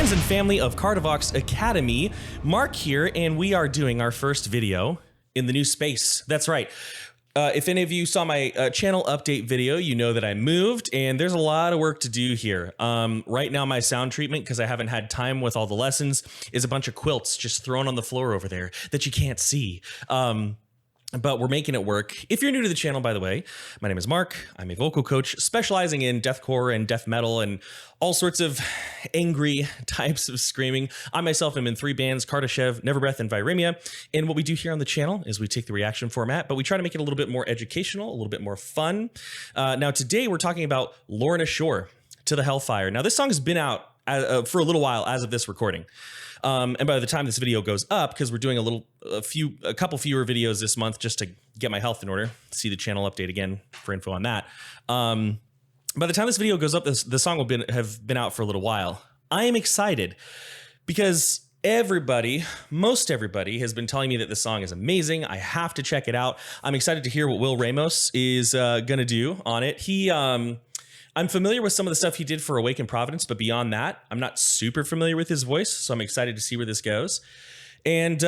Friends and family of Kardavox Academy, Mark here, and we are doing our first video in the new space. That's right. If any of you saw my channel update video, you know that I moved and there's a lot of work to do here. Right now, my sound treatment, because I haven't had time with all the lessons, is a bunch of quilts just thrown on the floor over there that you can't see. But we're making it work. If you're new to the channel, by the way, my name is Mark. I'm a vocal coach specializing in deathcore and death metal and all sorts of angry types of screaming. I myself am in 3 bands, Kardashev, Neverbreath, and Viremia. And what we do here on the channel is we take the reaction format, but we try to make it a little bit more educational, a little bit more fun. Now, today we're talking about Lorna Shore to the Hellfire. Now, this song has been out for a little while as of this recording. And by the time this video goes up, because we're doing a couple fewer videos this month just to get my health in order, see the channel update again for info on that. By the time this video goes up, the song will have been out for a little while. I am excited because most everybody has been telling me that this song is amazing. I have to check it out. I'm excited to hear what Will Ramos is going to do on it. I'm familiar with some of the stuff he did for Awake in Providence, but beyond that, I'm not super familiar with his voice, so I'm excited to see where this goes. And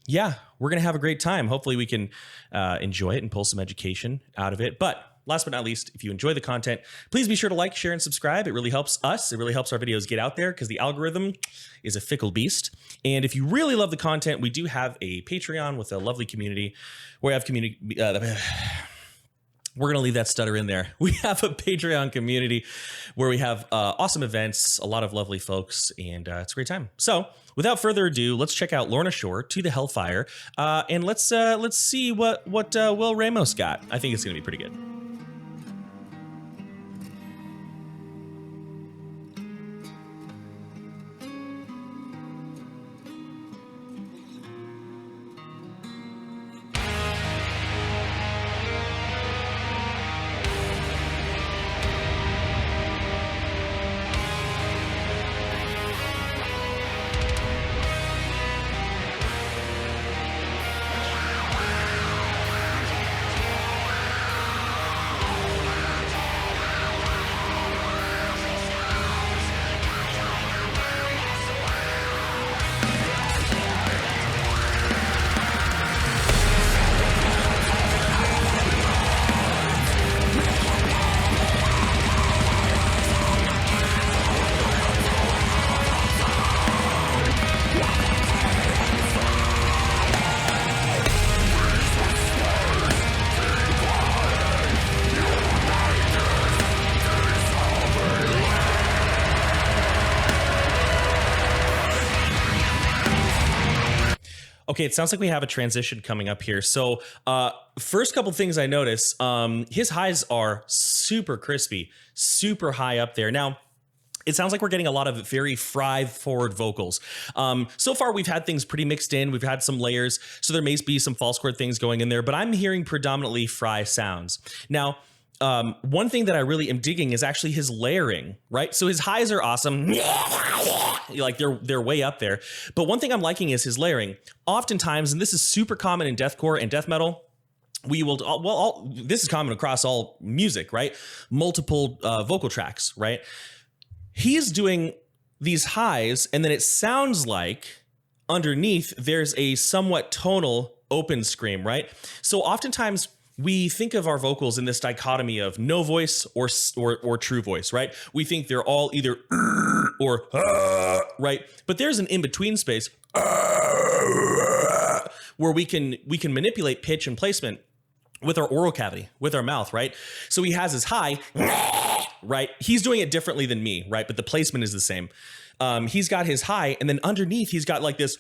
yeah, we're going to have a great time. Hopefully we can enjoy it and pull some education out of it. But last but not least, if you enjoy the content, please be sure to like, share, and subscribe. It really helps us. It really helps our videos get out there because the algorithm is a fickle beast. And if you really love the content, we do have a Patreon with a lovely community where we have community... We're going to leave that stutter in there. We have a Patreon community where we have awesome events, a lot of lovely folks, and it's a great time. So without further ado, let's check out Lorna Shore to the Hellfire, and let's see what Will Ramos got. I think it's going to be pretty good. Okay, it sounds like we have a transition coming up here. So first couple things I notice, his highs are super crispy, super high up there. Now, it sounds like we're getting a lot of very fry forward vocals. So far, we've had things pretty mixed in. We've had some layers, so there may be some false chord things going in there, but I'm hearing predominantly fry sounds. Now, one thing that I really am digging is actually his layering, right? So his highs are awesome. Like they're way up there. But one thing I'm liking is his layering. Oftentimes, and this is super common in deathcore and death metal, we will, this is common across all music, right? Multiple vocal tracks, right? He's doing these highs, and then it sounds like underneath there's a somewhat tonal open scream, right? So oftentimes we think of our vocals in this dichotomy of no voice or true voice, right? We think they're all either or right? But there's an in-between space where we can manipulate pitch and placement with our oral cavity, with our mouth, right? So he has his high, right? He's doing it differently than me, right? But the placement is the same. He's got his high, and then underneath he's got like this.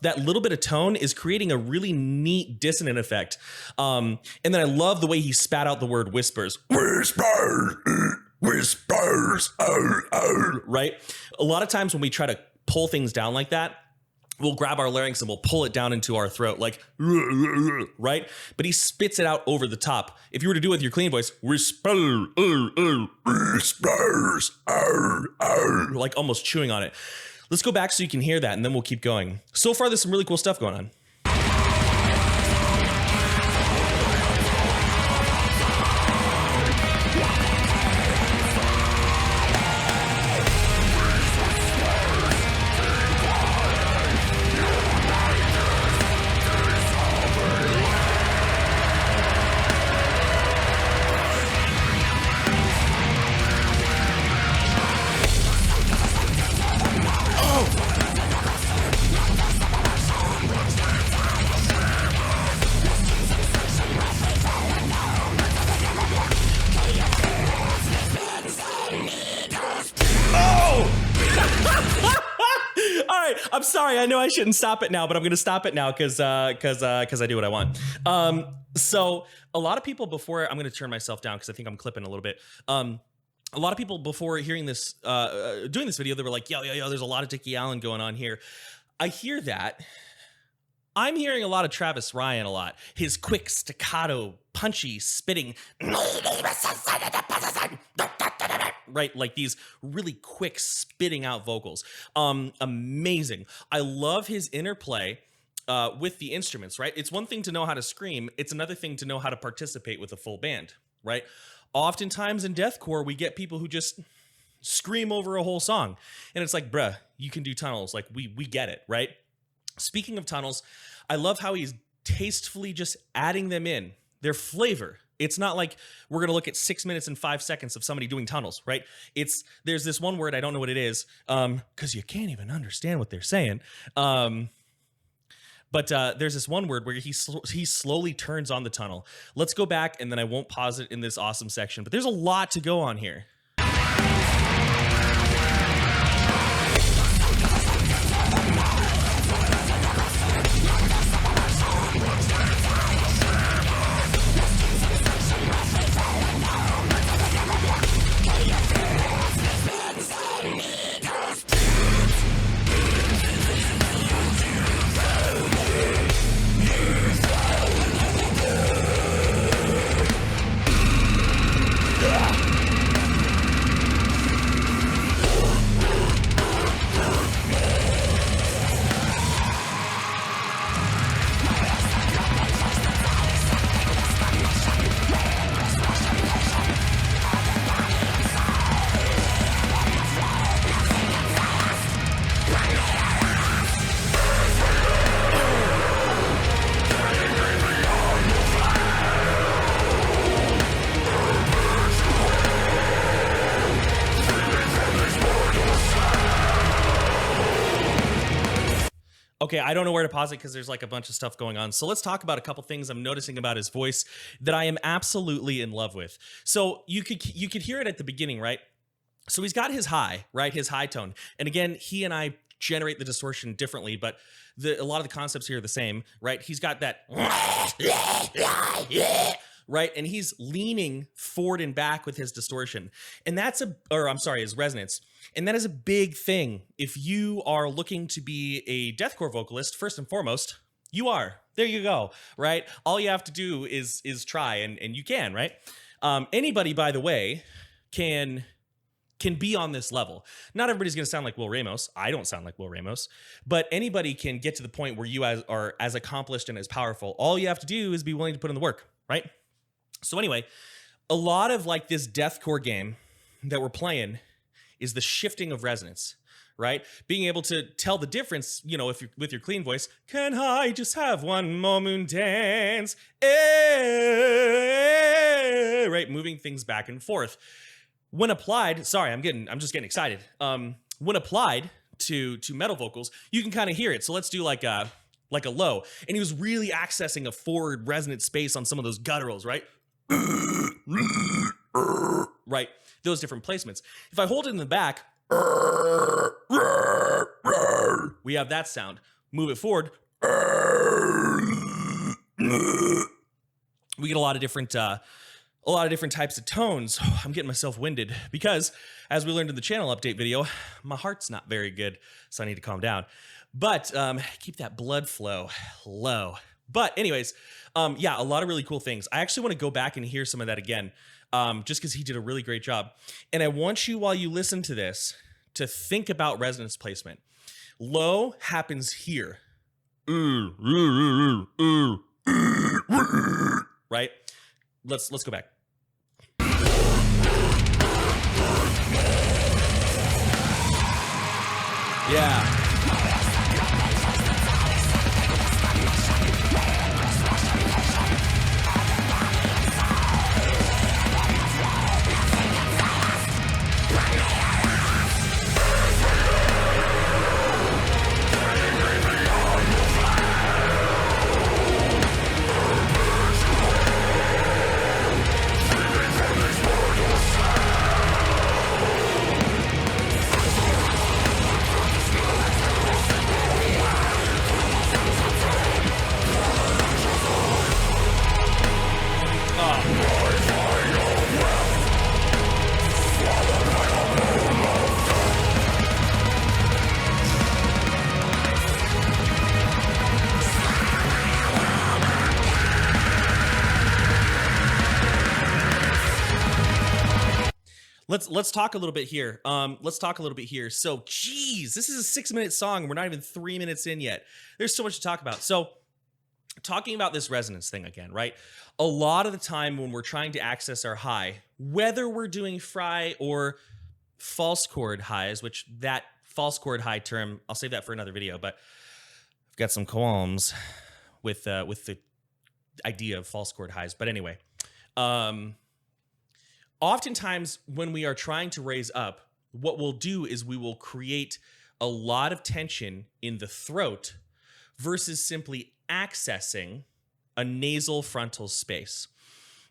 That little bit of tone is creating a really neat dissonant effect. And then I love the way he spat out the word whispers. Whispers, whispers, oh, oh, right? A lot of times when we try to pull things down like that, we'll grab our larynx and we'll pull it down into our throat, like, right? But he spits it out over the top. If you were to do it with your clean voice, whispers, whispers, oh, oh, like almost chewing on it. Let's go back so you can hear that, and then we'll keep going. So far, there's some really cool stuff going on. I'm sorry. I know I shouldn't stop it now, but I'm going to stop it now because I do what I want. So a lot of people before, I'm going to turn myself down because I think I'm clipping a little bit. A lot of people before hearing this, doing this video, they were like, yo, there's a lot of Dickie Allen going on here. I hear that. I'm hearing a lot of Travis Ryan a lot. His quick staccato, punchy, spitting, right? Like these really quick spitting out vocals. Amazing. I love his interplay with the instruments, right? It's one thing to know how to scream. It's another thing to know how to participate with a full band, right? Oftentimes in deathcore, we get people who just scream over a whole song. And it's like, bruh, you can do tunnels. Like we get it, right? Speaking of tunnels, I love how he's tastefully just adding them in, their flavor. It's not like we're going to look at 6 minutes and 5 seconds of somebody doing tunnels, right? There's this one word, I don't know what it is, because you can't even understand what they're saying. But there's this one word where he slowly turns on the tunnel. Let's go back, and then I won't pause it in this awesome section, but there's a lot to go on here. Okay, I don't know where to pause it because there's like a bunch of stuff going on. So let's talk about a couple things I'm noticing about his voice that I am absolutely in love with. So you could hear it at the beginning, right? So he's got his high, right? His high tone. And again, he and I generate the distortion differently, but a lot of the concepts here are the same, right? He's got that, right? And he's leaning forward and back with his distortion. And his resonance. And that is a big thing. If you are looking to be a deathcore vocalist, first and foremost, you are. There you go, right? All you have to do is try, and you can, right? Anybody, by the way, can be on this level. Not everybody's going to sound like Will Ramos. I don't sound like Will Ramos. But anybody can get to the point where you are as accomplished and as powerful. All you have to do is be willing to put in the work, right? So anyway, a lot of like this deathcore game that we're playing is the shifting of resonance, right? Being able to tell the difference, you know, if you're with your clean voice, can I just have one more moon dance? Right? Moving things back and forth. When applied, sorry, I'm just getting excited. When applied to metal vocals, you can kind of hear it. So let's do like a low. And he was really accessing a forward resonant space on some of those gutturals, right? Right, those different placements. If I hold it in the back, we have that sound. Move it forward, we get a lot of different types of tones. I'm getting myself winded because, as we learned in the channel update video, my heart's not very good, so I need to calm down. But keep that blood flow low. But anyways, yeah, a lot of really cool things. I actually want to go back and hear some of that again, just because he did a really great job. And I want you, while you listen to this, to think about resonance placement. Low happens here. Right? Let's go back. Yeah. let's talk a little bit here. So, geez, this is a 6-minute song. We're not even 3 minutes in yet. There's so much to talk about. So, talking about this resonance thing again, right? A lot of the time when we're trying to access our high, whether we're doing fry or false chord highs, which that false chord high term, I'll save that for another video, but I've got some qualms with the idea of false chord highs. But anyway, oftentimes when we are trying to raise up, what we'll do is we will create a lot of tension in the throat versus simply accessing a nasal frontal space.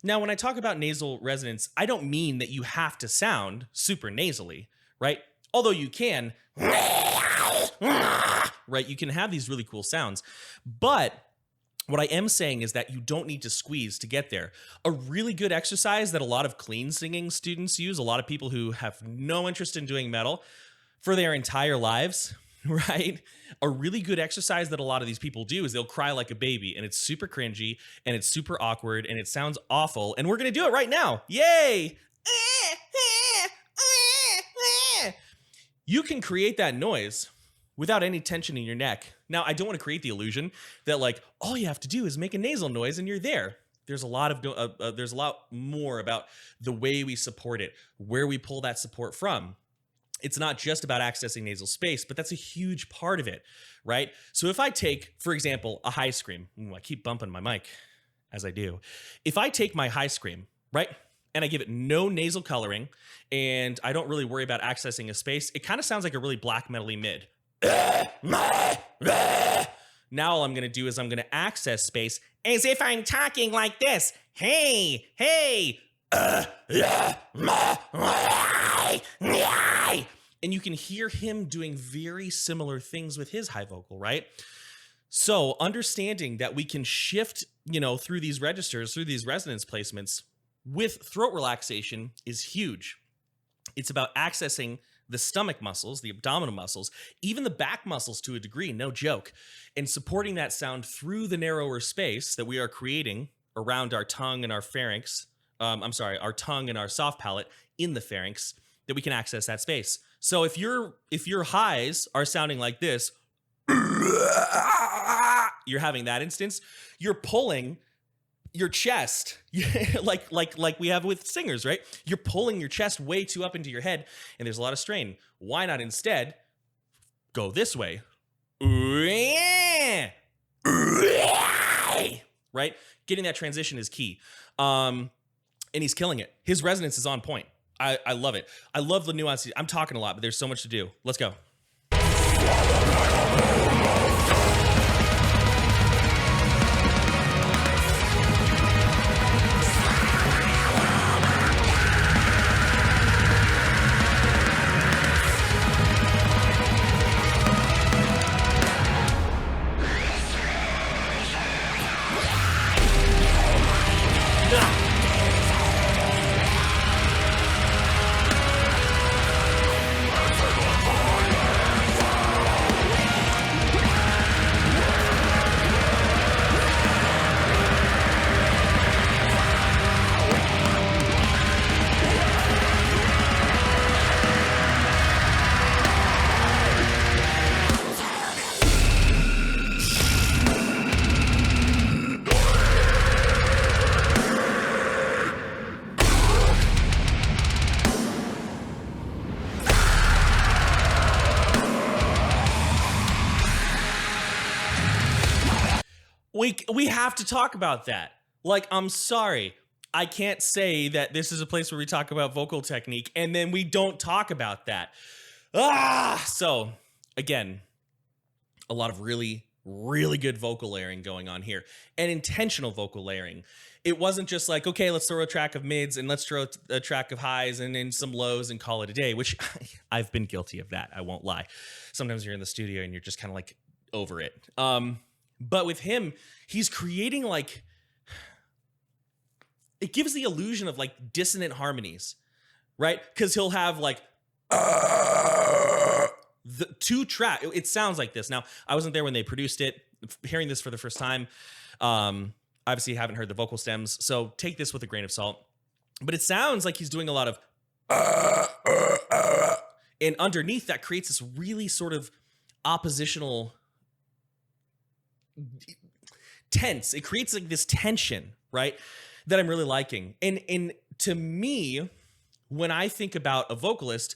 Now, when I talk about nasal resonance, I don't mean that you have to sound super nasally, right? Although you can, right? You can have these really cool sounds. But what I am saying is that you don't need to squeeze to get there. A really good exercise that a lot of clean singing students use, a lot of people who have no interest in doing metal for their entire lives, right? A really good exercise that a lot of these people do is they'll cry like a baby, and it's super cringy and it's super awkward and it sounds awful. And we're going to do it right now. Yay! You can create that noise without any tension in your neck. Now, I don't want to create the illusion that like all you have to do is make a nasal noise and you're there. There's a lot more about the way we support it, where we pull that support from. It's not just about accessing nasal space, but that's a huge part of it, right? So if I take, for example, a high scream, I keep bumping my mic as I do. If I take my high scream, right, and I give it no nasal coloring, and I don't really worry about accessing a space, it kind of sounds like a really black metal-y mid. Now all I'm going to do is I'm going to access space as if I'm talking like this. Hey, hey. And you can hear him doing very similar things with his high vocal, right? So understanding that we can shift, through these registers, through these resonance placements with throat relaxation is huge. It's about accessing the stomach muscles, the abdominal muscles, even the back muscles to a degree, no joke, and supporting that sound through the narrower space that we are creating around our tongue and our pharynx. Our tongue and our soft palate in the pharynx, that we can access that space. So if your highs are sounding like this, you're having that instance, you're pulling your chest, like we have with singers, right? You're pulling your chest way too up into your head, and there's a lot of strain. Why not instead go this way? Right? Getting that transition is key. And he's killing it. His resonance is on point. I love it. I love the nuances. I'm talking a lot, but there's so much to do. Let's go. We have to talk about that. Like, I'm sorry. I can't say that this is a place where we talk about vocal technique and then we don't talk about that. So, again, a lot of really, really good vocal layering going on here and intentional vocal layering. It wasn't just like, okay, let's throw a track of mids and let's throw a track of highs and then some lows and call it a day, which I've been guilty of that. I won't lie. Sometimes you're in the studio and you're just kind of like over it. But with him, he's creating like, it gives the illusion of like dissonant harmonies, right? Because he'll have like the two track. It sounds like this. Now, I wasn't there when they produced it. Hearing this for the first time, obviously haven't heard the vocal stems, so take this with a grain of salt. But it sounds like he's doing a lot of And underneath that creates this really sort of oppositional tense. It creates like this tension, right? That I'm really liking. And to me, when I think about a vocalist,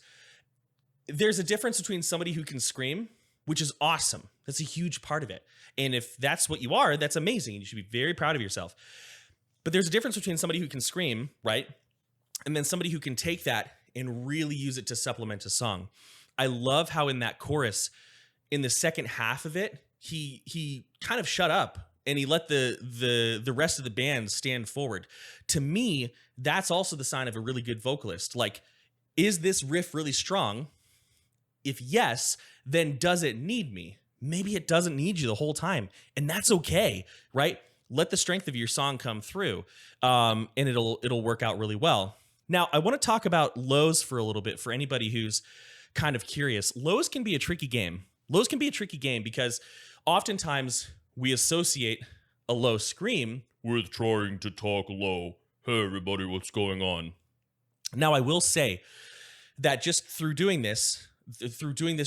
there's a difference between somebody who can scream, which is awesome. That's a huge part of it. And if that's what you are, that's amazing. You should be very proud of yourself. But there's a difference between somebody who can scream, right? And then somebody who can take that and really use it to supplement a song. I love how in that chorus, in the second half of it, he kind of shut up and he let the rest of the band stand forward. To me, that's also the sign of a really good vocalist. Like, is this riff really strong? If yes, then does it need me? Maybe it doesn't need you the whole time, and that's okay, right? Let the strength of your song come through, and it'll work out really well. Now, I want to talk about lows for a little bit for anybody who's kind of curious. Lows can be a tricky game. Lows can be a tricky game because oftentimes we associate a low scream with trying to talk low. Hey, everybody, what's going on? Now, I will say that just through doing this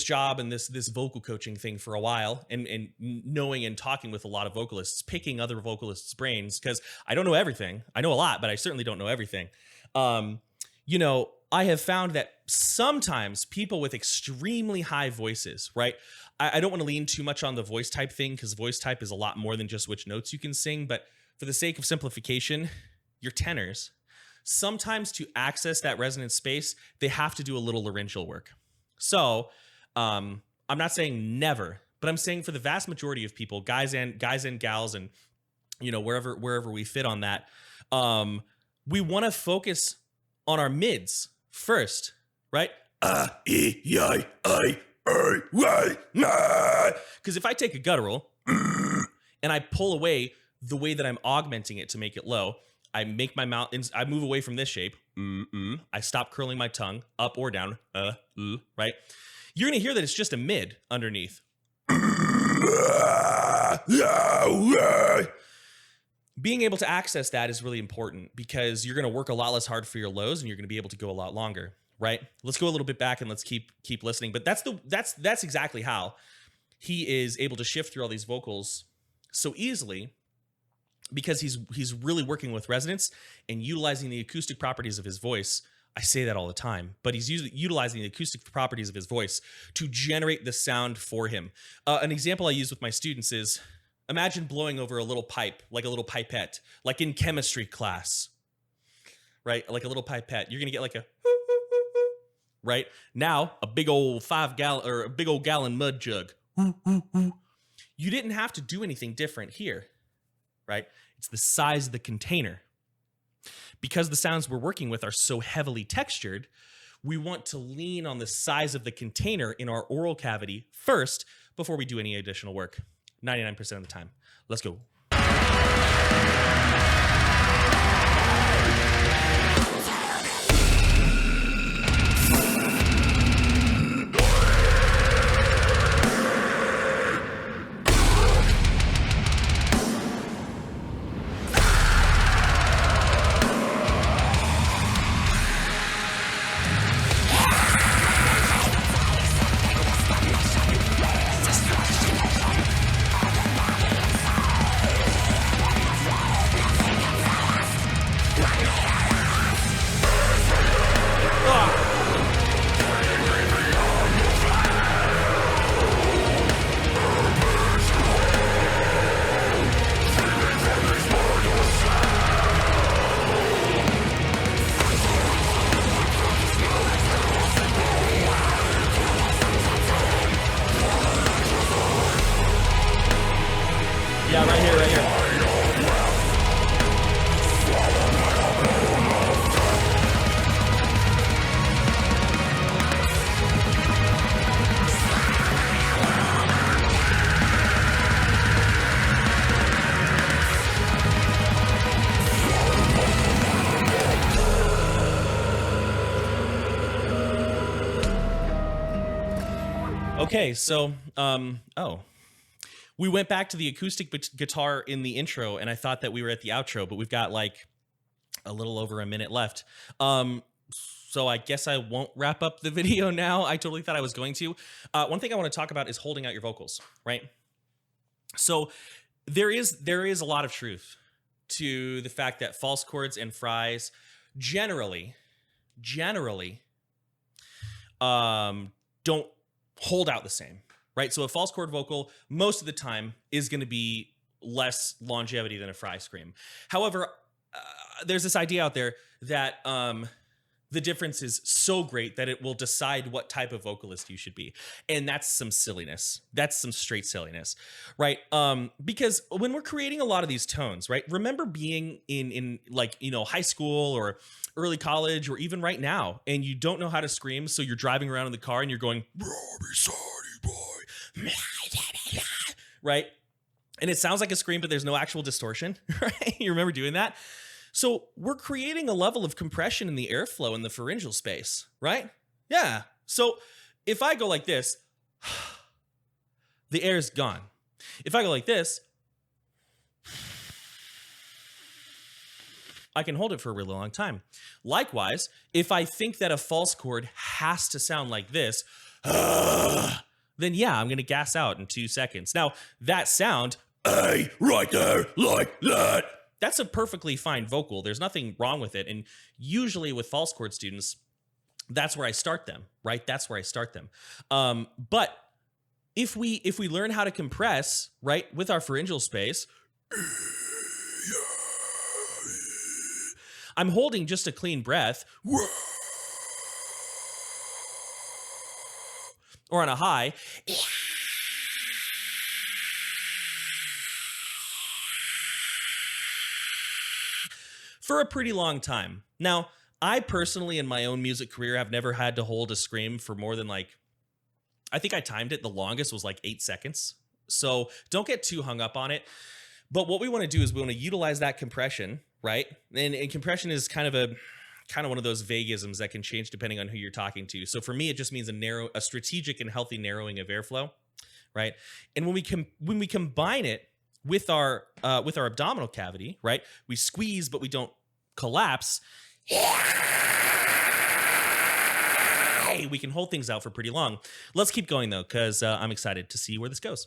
job and this vocal coaching thing for a while, and knowing and talking with a lot of vocalists, picking other vocalists' brains, because I don't know everything. I know a lot, but I certainly don't know everything. I have found that sometimes people with extremely high voices, right? I don't want to lean too much on the voice type thing because voice type is a lot more than just which notes you can sing. But for the sake of simplification, your tenors, sometimes to access that resonant space, they have to do a little laryngeal work. So I'm not saying never, but I'm saying for the vast majority of people, guys and gals, and wherever we fit on that, we want to focus on our mids first, right? Because if I take a guttural and I pull away the way that I'm augmenting it to make it low, I make my mouth, I move away from this shape. I stop curling my tongue up or down. Right? You're going to hear that it's just a mid underneath. Being able to access that is really important because you're going to work a lot less hard for your lows and you're going to be able to go a lot longer, right? Let's go a little bit back and let's keep listening. But that's exactly how he is able to shift through all these vocals so easily, because he's really working with resonance and utilizing the acoustic properties of his voice. I say that all the time, but he's utilizing the acoustic properties of his voice to generate the sound for him. An example I use with my students is, imagine blowing over a little pipe, like a little pipette, like in chemistry class, right? Like a little pipette. You're going to get like a, right? Now, a big old 5-gallon or a big old gallon mud jug. You didn't have to do anything different here, right? It's the size of the container. Because the sounds we're working with are so heavily textured, we want to lean on the size of the container in our oral cavity first before we do any additional work. 99% of the time. Let's go. Yeah, right here, right here. Okay, so, we went back to the acoustic guitar in the intro, and I thought that we were at the outro, but we've got like a little over a minute left. So So I guess I won't wrap up the video now. I totally thought I was going to. One thing I want to talk about is holding out your vocals, right? So there is a lot of truth to the fact that false chords and fries generally don't hold out the same, right? So a false chord vocal most of the time is going to be less longevity than a fry scream. However, there's this idea out there that the difference is so great that it will decide what type of vocalist you should be. And that's some silliness. That's some straight silliness, right? Because when we're creating a lot of these tones, right? Remember being in like, you know, high school or early college or even right now, and you don't know how to scream, so you're driving around in the car and you're going, right? And it sounds like a scream, but there's no actual distortion, right? You remember doing that? So we're creating a level of compression in the airflow in the pharyngeal space, right? Yeah. So if I go like this, the air's gone. If I go like this, I can hold it for a really long time. Likewise, if I think that a false chord has to sound like this, then yeah, I'm going to gas out in 2 seconds. Now, that sound, A, right there, like that, that's a perfectly fine vocal. There's nothing wrong with it. And usually with false chord students, that's where I start them, right? That's where I start them. But if we learn how to compress, right, with our pharyngeal space, I'm holding just a clean breath, or on a high, for a pretty long time. Now, I personally, in my own music career, have never had to hold a scream for more than like, I think I timed it. The longest was like 8 seconds. So don't get too hung up on it. But what we want to do is we want to utilize that compression, right? And compression is kind of one of those vaguisms that can change depending on who you're talking to. So for me, it just means a strategic and healthy narrowing of airflow, right? And when we combine it with our abdominal cavity, right? We squeeze, but we don't collapse. We can hold things out for pretty long. Let's keep going though, because I'm excited to see where this goes.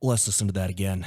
Let's listen to that again.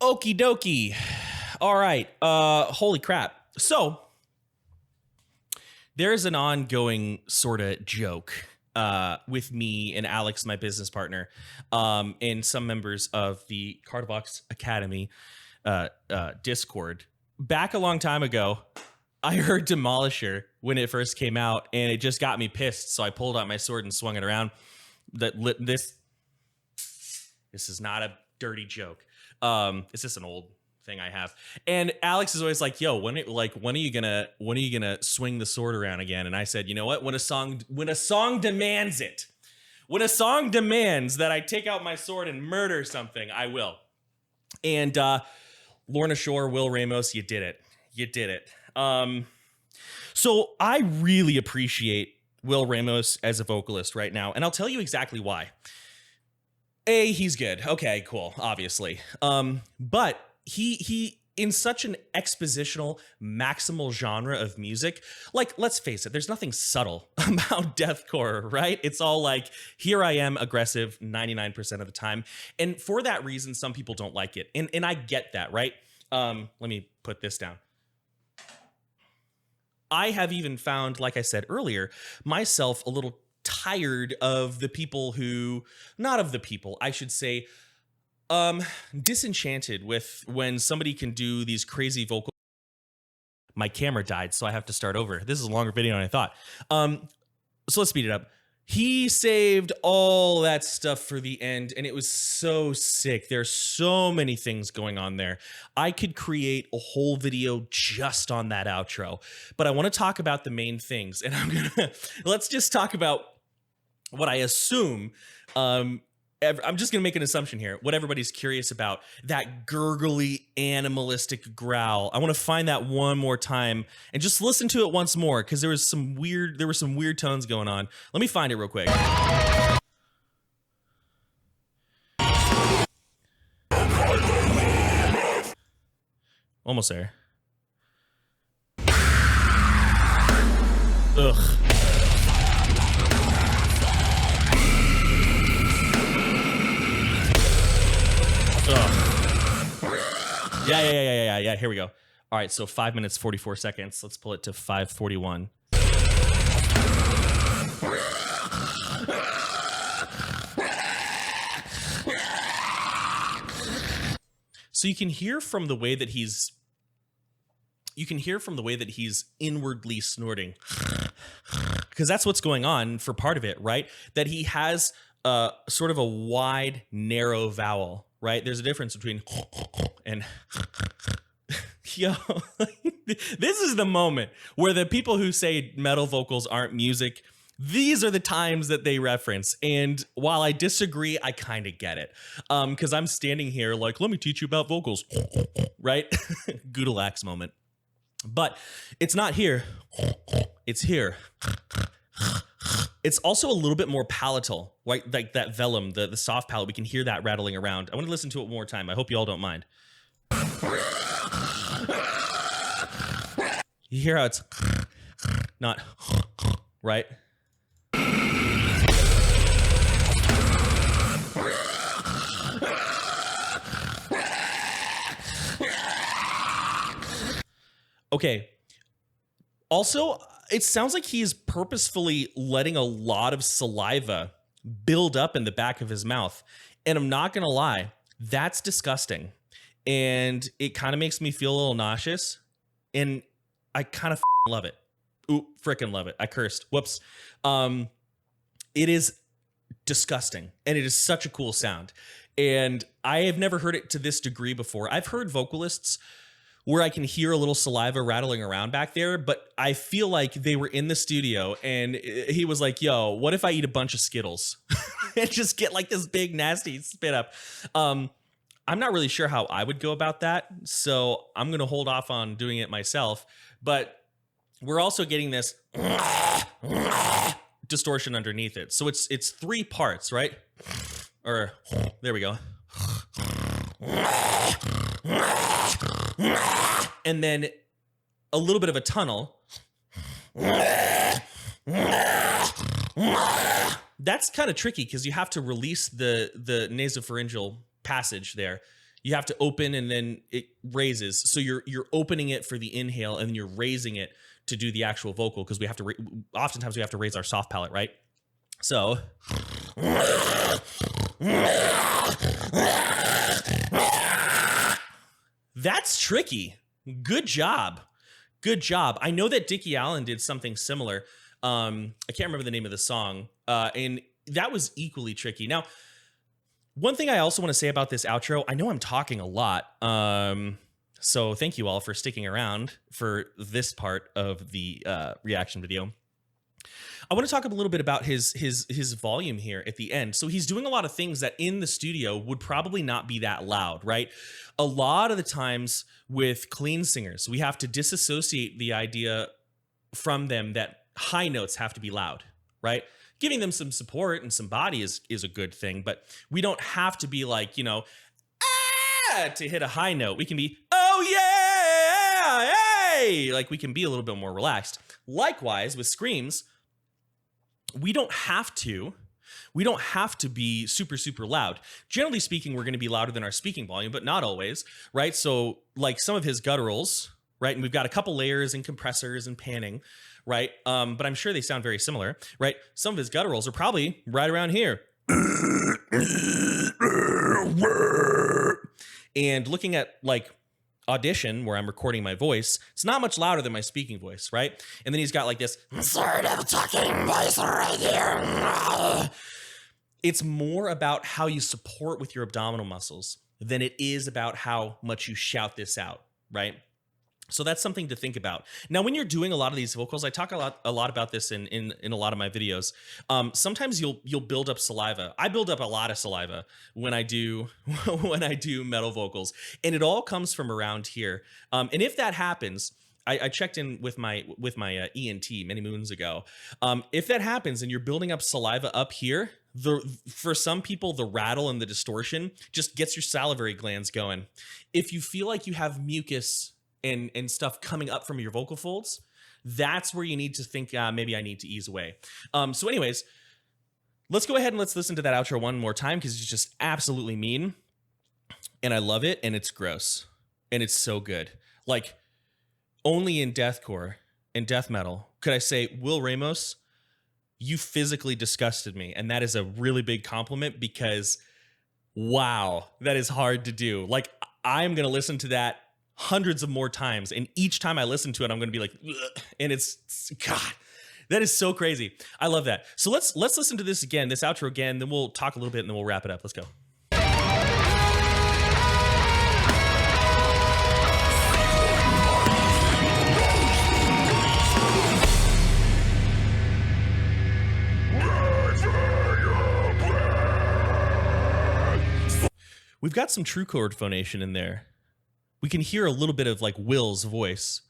Okie dokie. All right. Holy crap. So there's an ongoing sort of joke with me and Alex, my business partner, and some members of the Kardavox Academy Discord. Back a long time ago, I heard Demolisher when it first came out, and it just got me pissed. So I pulled out my sword and swung it around. This is not a dirty joke. It's just an old thing I have. And Alex is always like, "Yo, when are you gonna swing the sword around again?" And I said, "You know what? When a song demands it, when a song demands that I take out my sword and murder something, I will." And Lorna Shore, Will Ramos, you did it. You did it. So I really appreciate Will Ramos as a vocalist right now, and I'll tell you exactly why. A, he's good. Okay, cool. Obviously. But he in such an expositional, maximal genre of music, like, let's face it, there's nothing subtle about deathcore, right? It's all like, here I am, aggressive 99% of the time. And for that reason, some people don't like it. And I get that, right? Let me put this down. I have even found, like I said earlier, myself a little tired of the people who, not of the people, I should say, disenchanted with when somebody can do these crazy vocal. My camera died, so I have to start over. This is a longer video than I thought. So let's speed it up. He saved all that stuff for the end, and it was so sick. There's so many things going on there. I could create a whole video just on that outro, but I want to talk about the main things, and let's just talk about what I assume, I'm just going to make an assumption here, what everybody's curious about, that gurgly animalistic growl. I want to find that one more time and just listen to it once more, because there were some weird tones going on. Let me find it real quick. Almost there. Ugh. Yeah. Here we go. All right, so 5 minutes, 44 seconds. Let's pull it to 5:41. So you can hear from the way that he's inwardly snorting, because that's what's going on for part of it, right? That he has sort of a wide, narrow vowel. Right? There's a difference between and yo, this is the moment where the people who say metal vocals aren't music, these are the times that they reference. And while I disagree, I kind of get it. Because I'm standing here like, let me teach you about vocals, right? Gudalax moment. But it's not here. It's here. It's also a little bit more palatal, right? Like that velum, the soft palate, we can hear that rattling around. I want to listen to it one more time. I hope you all don't mind. You hear how it's not, right? Okay. Also, it sounds like he's purposefully letting a lot of saliva build up in the back of his mouth. And I'm not going to lie, that's disgusting. And it kind of makes me feel a little nauseous. And I kind of love it. Ooh, freaking love it. I cursed. Whoops. It is disgusting. And it is such a cool sound. And I have never heard it to this degree before. I've heard vocalists where I can hear a little saliva rattling around back there, but I feel like they were in the studio and he was like, yo, what if I eat a bunch of Skittles and just get like this big nasty spit up? I'm not really sure how I would go about that, so I'm going to hold off on doing it myself, but we're also getting this distortion underneath it. So it's three parts, right? Or there we go. And then a little bit of a tunnel. That's kind of tricky because you have to release the nasopharyngeal passage there. You have to open and then it raises. So you're opening it for the inhale and then you're raising it to do the actual vocal, because we have to oftentimes we have to raise our soft palate, right? So that's tricky. Good job. Good job. I know that Dickie Allen did something similar. I can't remember the name of the song. And that was equally tricky. Now, one thing I also want to say about this outro, I know I'm talking a lot. So thank you all for sticking around for this part of the reaction video. I want to talk a little bit about his volume here at the end. So he's doing a lot of things that in the studio would probably not be that loud, right? A lot of the times with clean singers, we have to disassociate the idea from them that high notes have to be loud, right? Giving them some support and some body is a good thing, but we don't have to be like, you know, to hit a high note. We can be, oh yeah, hey! Like we can be a little bit more relaxed. Likewise with screams, we don't have to be super, super loud. Generally speaking, we're going to be louder than our speaking volume, but not always, right? So like some of his gutturals, right? And we've got a couple layers and compressors and panning, right? But I'm sure they sound very similar, right? Some of his gutturals are probably right around here. And looking at like Audition, where I'm recording my voice, it's not much louder than my speaking voice, right? And then he's got like this sort of talking voice right here. It's more about how you support with your abdominal muscles than it is about how much you shout this out, right? So that's something to think about. Now, when you're doing a lot of these vocals, I talk a lot about this in a lot of my videos. Sometimes you'll build up saliva. I build up a lot of saliva when I do metal vocals, and it all comes from around here. And if that happens, I checked in with my ENT many moons ago. If that happens and you're building up saliva up here, for some people, the rattle and the distortion just gets your salivary glands going. If you feel like you have mucus and stuff coming up from your vocal folds, that's where you need to think, maybe I need to ease away. So anyways, let's go ahead and let's listen to that outro one more time, because it's just absolutely mean. And I love it, and it's gross. And it's so good. Like, only in deathcore and death metal could I say, Will Ramos, you physically disgusted me. And that is a really big compliment, because wow, that is hard to do. Like, I'm going to listen to that hundreds of more times, and each time I listen to it, I'm going to be like, ugh, and it's God, that is so crazy. I love that. So let's listen to this again, this outro again, then we'll talk a little bit and then we'll wrap it up. Let's go. We've got some true chord phonation in there. We can hear a little bit of like Will's voice.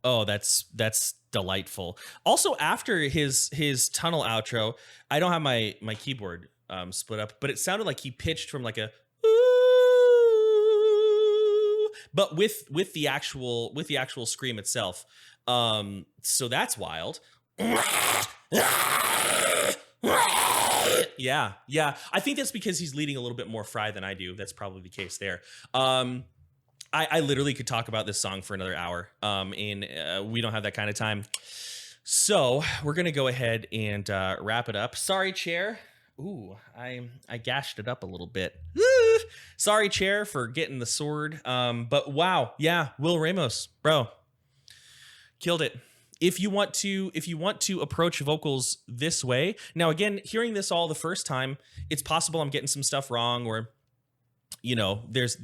Oh, that's delightful. Also, after his tunnel outro, I don't have my keyboard split up, but it sounded like he pitched from like a ooh, but with the actual scream itself. So that's wild. Yeah. I think that's because he's leading a little bit more fry than I do. That's probably the case there. I literally could talk about this song for another hour, and we don't have that kind of time. So we're going to go ahead and wrap it up. Sorry, chair. Ooh, I gashed it up a little bit. Sorry, chair, for getting the sword. But wow, yeah, Will Ramos, bro, killed it. if you want to approach vocals this way, now again, hearing this all the first time, it's possible I'm getting some stuff wrong, or there's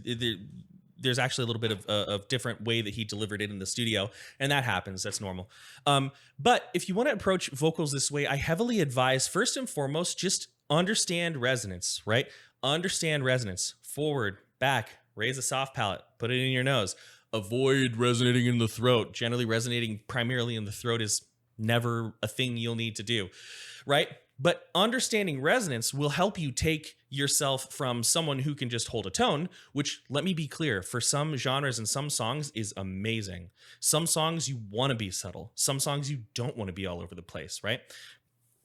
actually a little bit of different way that he delivered it in the studio, and that happens. That's normal. But if you want to approach vocals this way, I heavily advise, first and foremost, just understand resonance, right? Understand resonance. Forward, back, raise a soft palate, put it in your nose. Avoid resonating in the throat. Generally, resonating primarily in the throat is never a thing you'll need to do, right? But understanding resonance will help you take yourself from someone who can just hold a tone, which, let me be clear, for some genres and some songs is amazing. Some songs you want to be subtle. Some songs you don't want to be all over the place, right?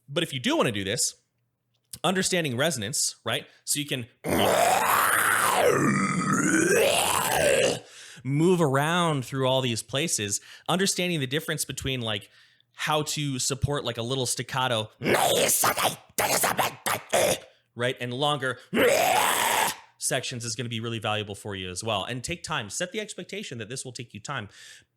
But if you do want to do this, understanding resonance, right? So you can move around through all these places, understanding the difference between like how to support like a little staccato, right, and longer sections is going to be really valuable for you as well. And take time. Set the expectation that this will take you time,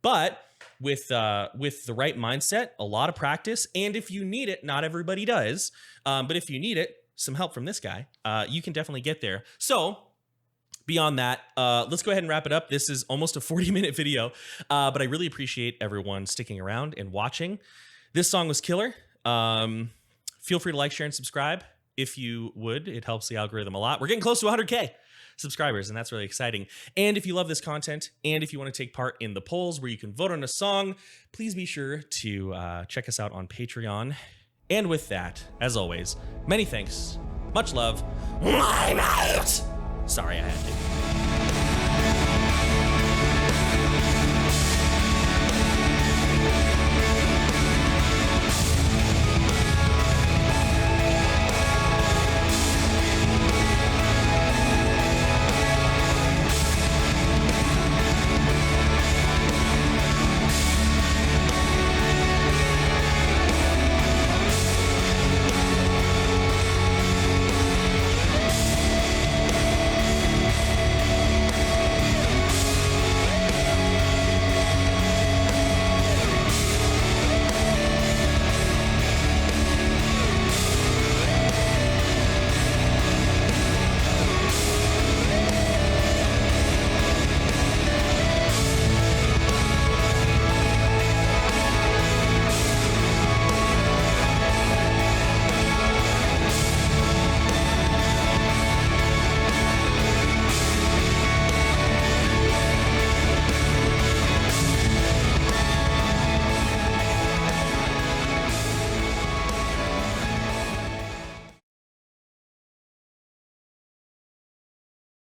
but with the right mindset, a lot of practice, and if you need it, not everybody does, but if you need it, some help from this guy, you can definitely get there. So beyond that, let's go ahead and wrap it up. This is almost a 40-minute video, but I really appreciate everyone sticking around and watching. This song was killer. Feel free to like, share, and subscribe if you would. It helps the algorithm a lot. We're getting close to 100K subscribers, and that's really exciting. And if you love this content, and if you want to take part in the polls where you can vote on a song, please be sure to check us out on Patreon. And with that, as always, many thanks, much love, my mate! Sorry I had to.